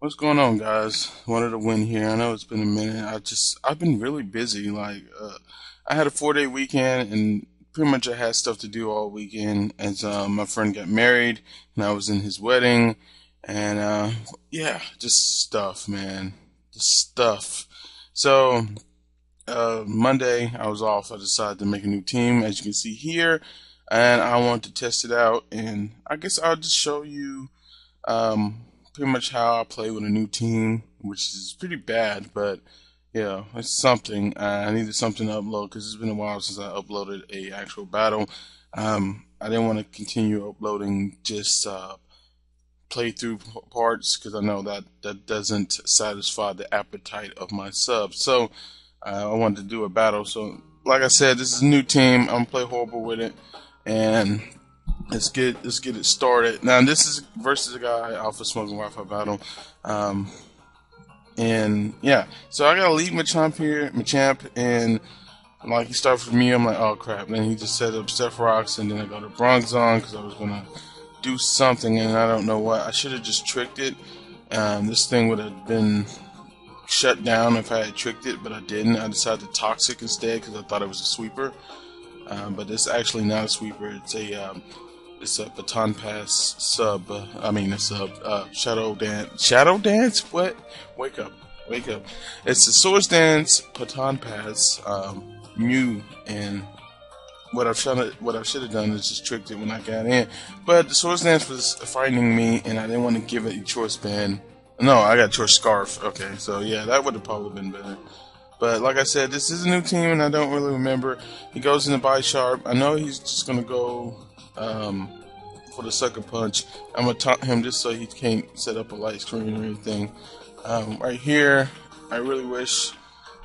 What's going on, guys? Wanted to win here. I know it's been a minute. I've been really busy. I had a 4-day weekend, and pretty much I had stuff to do all weekend. As my friend got married, and I was in his wedding, and yeah, just stuff, man, just stuff. So Monday I was off. I decided to make a new team, as you can see here, and I want to test it out. And I guess I'll just show you pretty much how I play with a new team, which is pretty bad, but yeah, it's something. I needed something to upload because it's been a while since I uploaded a actual battle. I didn't want to continue uploading just playthrough parts because I know that that doesn't satisfy the appetite of my subs. So I wanted to do a battle. So like I said, this is a new team. I'm gonna play horrible with it, and let's get it started. Now this is versus a guy Alpha Smoking Wi-Fi battle. Um, and yeah, so I gotta leave Machamp here, Machamp, and like he started for me, I'm like, oh crap. Then he just set up Steph Rocks, and then I go to Bronzong because I was gonna do something, and I don't know what. I should have just tricked it. This thing would have been shut down if I had tricked it, but I didn't. I decided to Toxic instead because I thought it was a sweeper. But it's actually not a sweeper. It's a baton pass sub. I mean a sub. Shadow dance. Shadow dance? What? Wake up. Wake up. It's a Swords Dance, baton pass, Mew, and what I should have done is just tricked it when I got in. But the Swords Dance was frightening me, and I didn't want to give it a choice band. No, I got choice scarf. Okay, so yeah, that would have probably been better. But like I said, this is a new team, and I don't really remember. He goes into Bisharp. I know he's just gonna go for the sucker punch. I'm gonna taunt him just so he can't set up a light screen or anything. Right here, I really wish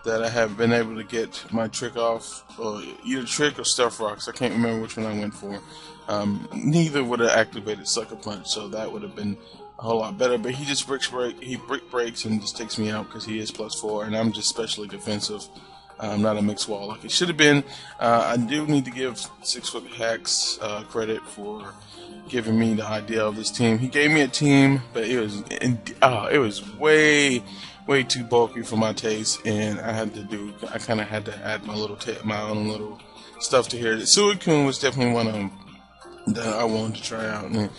that I have been able to get my trick off, or either trick or Stealth Rocks. I can't remember which one I went for. Neither would have activated sucker punch, so that would have been a whole lot better. But he just brick breaks and just takes me out because he is +4, and I'm just specially defensive. I'm not a mixed wall like it should have been. I do need to give 6 Foot Hacks credit for giving me the idea of this team. He gave me a team, but it was way too bulky for my taste, and I kind of had to add my own little stuff to here. Suicune was definitely one of them that I wanted to try out, and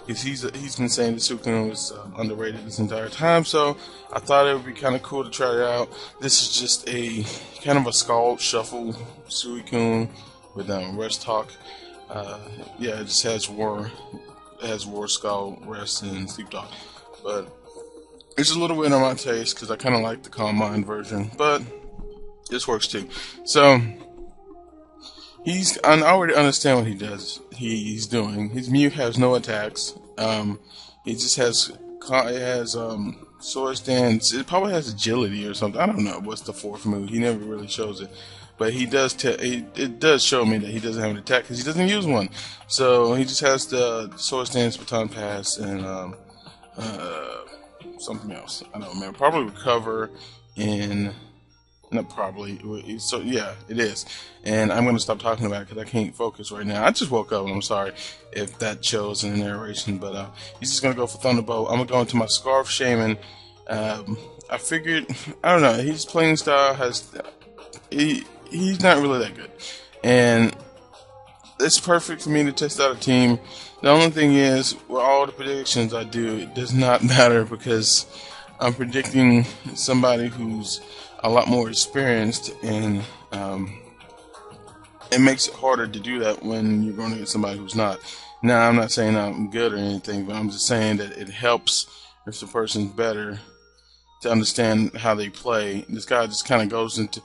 he's been saying that Suicune was underrated this entire time, so I thought it would be kind of cool to try it out. This is just a kind of a Scald Shuffle Suicune with Rest Talk. Yeah, it just has War, Scald, Rest, and Sleep Talk, but it's a little bit on my taste because I kind of like the Calm Mind version, but this works too. So I already understand what he does. He's doing. His Mew has no attacks. He just has Swords Dance. It probably has Agility or something. I don't know what's the fourth move. He never really shows it, but he does. It does show me that he doesn't have an attack because he doesn't use one. So he just has the Swords Dance, Baton Pass, and something else. I don't remember. Probably Recover and not probably. So yeah, it is. And I'm gonna stop talking about it because I can't focus right now. I just woke up, and I'm sorry if that shows in the narration. But he's just gonna go for Thunderbolt. I'm gonna go into my Scarf Shaman. I figured, I don't know. His playing style he's not really that good, and it's perfect for me to test out a team. The only thing is, with all the predictions I do, it does not matter because I'm predicting somebody who's a lot more experienced, and it makes it harder to do that when you're going to get somebody who's not. Now, I'm not saying I'm good or anything, but I'm just saying that it helps if the person's better to understand how they play. This guy just kind of goes into.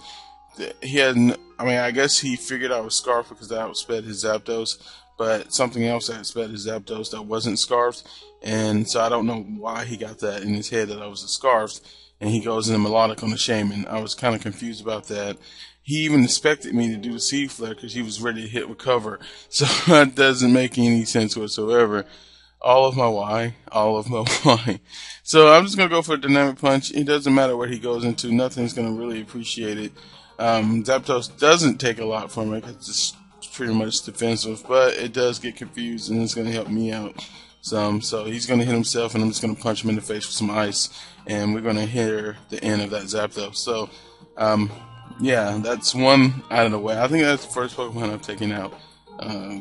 I guess he figured out with Scarf because that outsped his Zapdos, but something else that outsped his Zapdos that wasn't Scarfed, and so I don't know why he got that in his head that I was a Scarfed, and he goes into Melodic on the Shaman. I was kind of confused about that. He even expected me to do the Seed Flare because he was ready to hit Recover, so that doesn't make any sense whatsoever. All of my why. So I'm just going to go for a Dynamic Punch. It doesn't matter what he goes into. Nothing's going to really appreciate it. Zapdos doesn't take a lot from it. It's just pretty much defensive, but it does get confused, and it's going to help me out. some. So he's gonna hit himself, and I'm just gonna punch him in the face with some ice, and we're gonna hear the end of that Zapdos. So, yeah, that's one out of the way. I think that's the first Pokemon I've taken out.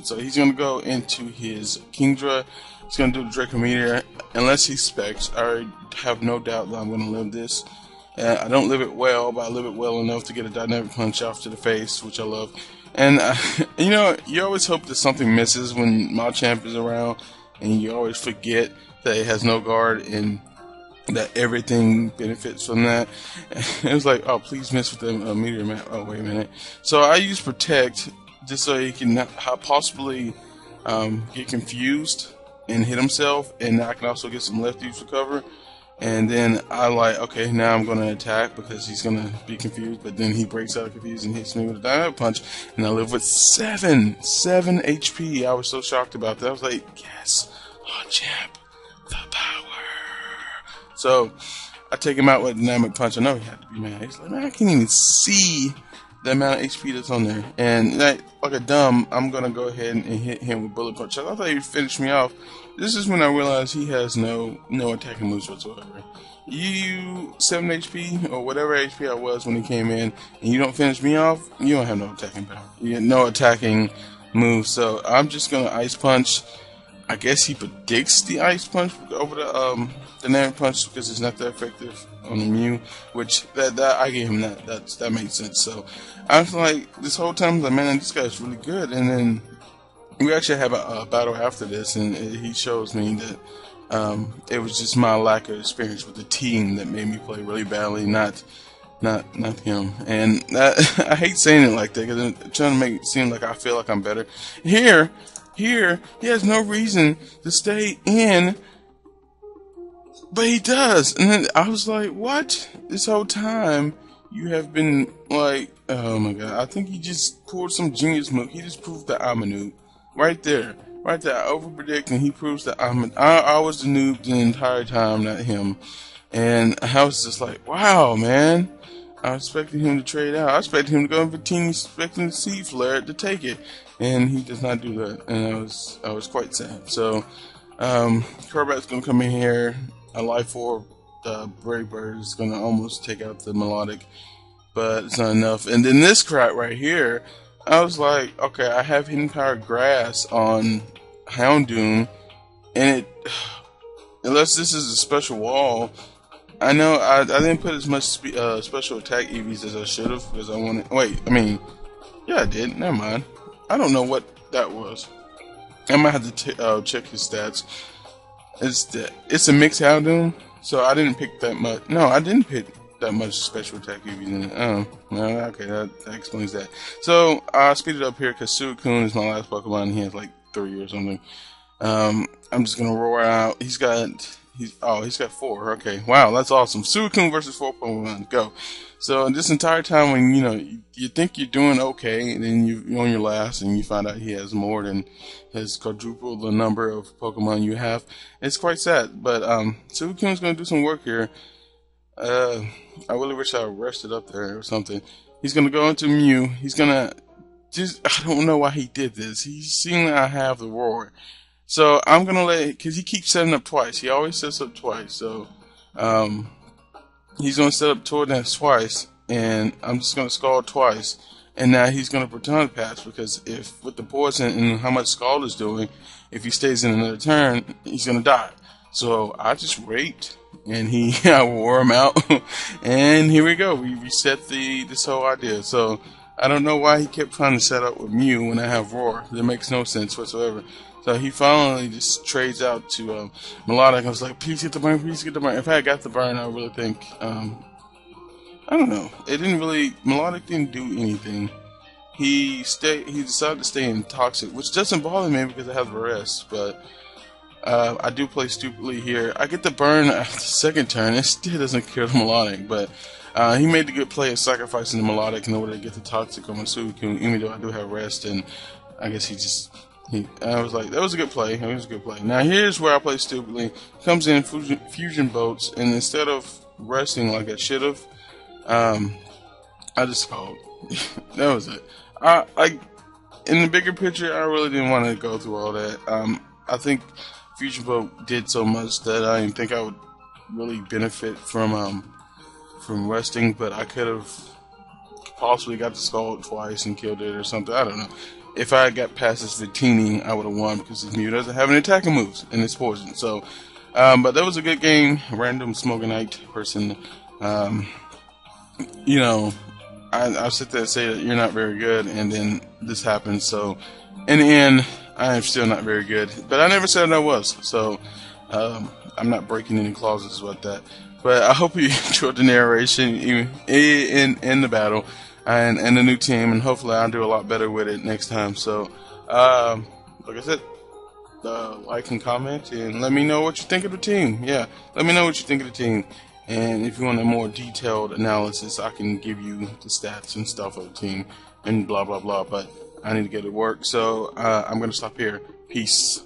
So he's gonna go into his Kingdra. He's gonna do the Draco Meteor, unless he specs. I have no doubt that I'm gonna live this. I don't live it well, but I live it well enough to get a dynamic punch off to the face, which I love. And you know, you always hope that something misses when Machamp is around, and you always forget that it has no guard and that everything benefits from that. It was like, oh, please miss with the Meteor Man. Oh, wait a minute. So I use Protect just so he can possibly get confused and hit himself, and I can also get some left use for cover. And then I like, okay, now I'm going to attack because he's going to be confused, but then he breaks out of confused and hits me with a dynamic punch, and I live with 7 HP. I was so shocked about that. I was like, yes, Machamp, the power. So I take him out with a dynamic punch. I know he had to be mad. He's like, man, I can't even see the amount of HP that's on there. And like a dumb, I'm going to go ahead and hit him with Bullet Punch. I thought he would finish me off. This is when I realized he has no attacking moves whatsoever. You 7 HP or whatever HP I was when he came in, and you don't finish me off, you don't have no attacking power. You get no attacking moves. So I'm just gonna Ice Punch. I guess he predicts the Ice Punch over the dynamic punch because it's not that effective on the Mew, which that I gave him that made sense. So I was like, this whole time I was like, man, this guy's really good. And then we actually have a battle after this, and he shows me that it was just my lack of experience with the team that made me play really badly, not him. And I hate saying it like that because I'm trying to make it seem like I feel like I'm better. Here, he has no reason to stay in, but he does. And then I was like, what? This whole time you have been like, oh my god, I think he just pulled some genius move. He just proved that I'm a noob. Right there. I overpredict, and he proves that I was the noob the entire time, not him. And I was just like, wow, man. I expected him to trade out. I expected him to go in 15, expecting to see Flare to take it. And he does not do that. And I was quite sad. So, Crobat's going to come in here. A Life Orb, the Brave Bird is going to almost take out the Melodic. But it's not enough. And then this crap right here, I was like, okay, I have Hidden Power Grass on Houndoom, and unless this is a special wall, I know I didn't put as much special attack EVs as I should have because I wanted. Wait, I mean, yeah, I did. Never mind. I don't know what that was. I might have to check his stats. It's a mixed Houndoom, so I didn't pick that much. No, I didn't pick that much special attack EVs in it. Oh, well, okay, that explains that. So I speed it up here because Suicune is my last Pokemon. And he has like 3 or something. I'm just gonna roar out. He's got 4. Okay, wow, that's awesome. Suicune versus 4 Pokemon. Go. So this entire time, when you think you're doing okay, and then you're on your last, and you find out he has more than has quadrupled the number of Pokemon you have. It's quite sad, but Suicune's gonna do some work here. I really wish I rested up there or something. He's gonna go into Mew. He's gonna I don't know why he did this. He's seen that I have the Roar. So I'm gonna because he keeps setting up twice. He always sets up twice. So, he's gonna set up Tornadus twice, and I'm just gonna Scald twice. And now he's gonna Proton Pass because if with the poison and how much Scald is doing, if he stays in another turn, he's gonna die. So I just raped. And I wore him out, and here we go. We reset this whole idea. So I don't know why he kept trying to set up with Mew when I have Roar. That makes no sense whatsoever. So he finally just trades out to Melodic. I was like, please get the burn, please get the burn. If I had got the burn, I really think I don't know. Melodic didn't do anything. He decided to stay in Toxic, which doesn't bother me because I have the rest, but I do play stupidly here. I get the burn after the second turn. It still doesn't kill the Melodic, but he made the good play of sacrificing the Melodic in order to get the Toxic on my Suicune, even though I do have rest, and I guess I was like, that was a good play. It was a good play. Now here's where I play stupidly. Comes in Fusion Bolts, and instead of resting like I should have, I just called. That was it. In the bigger picture, I really didn't want to go through all that. I think Fusion Boat did so much that I didn't think I would really benefit from resting, but I could have possibly got the skull twice and killed it or something. I don't know. If I got past this Victini, I would have won because this Mew doesn't have any attacking moves and it's poison. So, but that was a good game. Random Smogonite person. You know, I'll sit there and say that you're not very good, and then this happens. So, in the end, I am still not very good. But I never said I was. So, I'm not breaking any clauses with that. But I hope you enjoyed the narration in the battle and the new team, and hopefully I'll do a lot better with it next time. So, like I said, like and comment, and let me know what you think of the team. Yeah, let me know what you think of the team. And if you want a more detailed analysis, I can give you the stats and stuff of the team and blah, blah, blah. But I need to get to work, so I'm going to stop here. Peace.